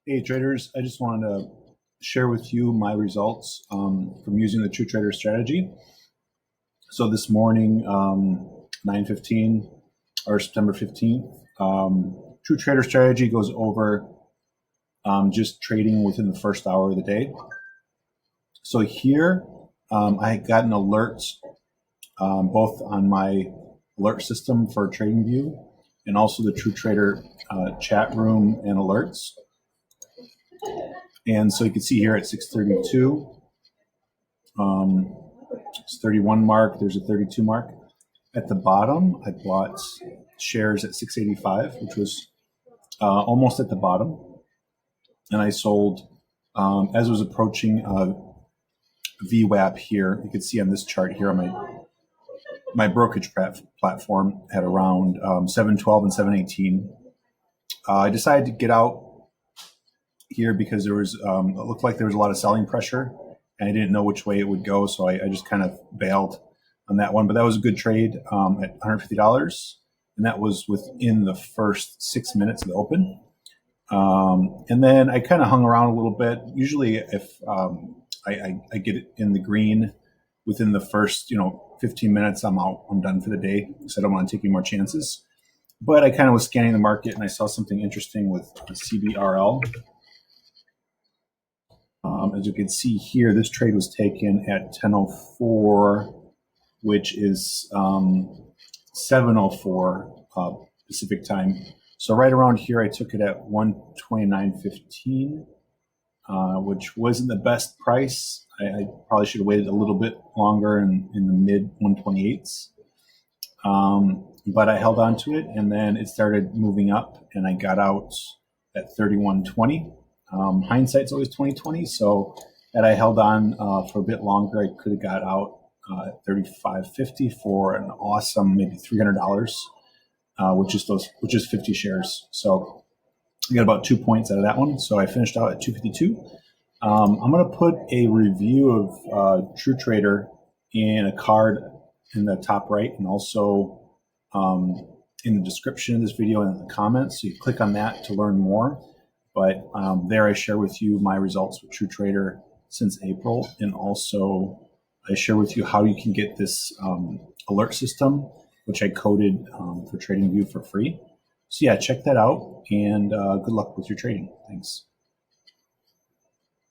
Hey traders, I just wanted to share with you my results from using the True Trader strategy. So this morning, 9:15 or September 15th, True Trader strategy goes over just trading within the first hour of the day. So here, I got an alert both on my alert system for TradingView and also the True Trader chat room and alerts. And so you can see here at 6:32, it's 31 mark, there's a 32 mark. At the bottom, I bought shares at 685, which was almost at the bottom. And I sold as it was approaching VWAP here. You can see on this chart here on my brokerage platform at around 712 and 718. I decided to get out here because there was it looked like there was a lot of selling pressure and I didn't know which way it would go, so I just kind of bailed on that one. But that was a good trade at $150, and that was within the first 6 minutes of the open. And then I kind of hung around a little bit. Usually if I get it in the green within the first 15 minutes, I'm out, I'm done for the day, so I don't want to take any more chances. But I kind of was scanning the market and I saw something interesting with CBRL. As you can see here, this trade was taken at 10:04, which is 7:04 Pacific time. So right around here, I took it at 129.15, which wasn't the best price. I probably should have waited a little bit longer in the mid 128s. But I held on to it, and then it started moving up, and I got out at 31.20. Hindsight's always 20/20, so had I held on for a bit longer, I could have got out at 35.50 for an awesome maybe $300, which is 50 shares. So I got about 2 points out of that one. So I finished out at 252. I'm going to put a review of True Trader in a card in the top right, and also in the description of this video and in the comments. So you click on that to learn more. But there I share with you my results with True Trader since April, and also I share with you how you can get this alert system, which I coded for TradingView for free. So yeah, check that out, and good luck with your trading. Thanks.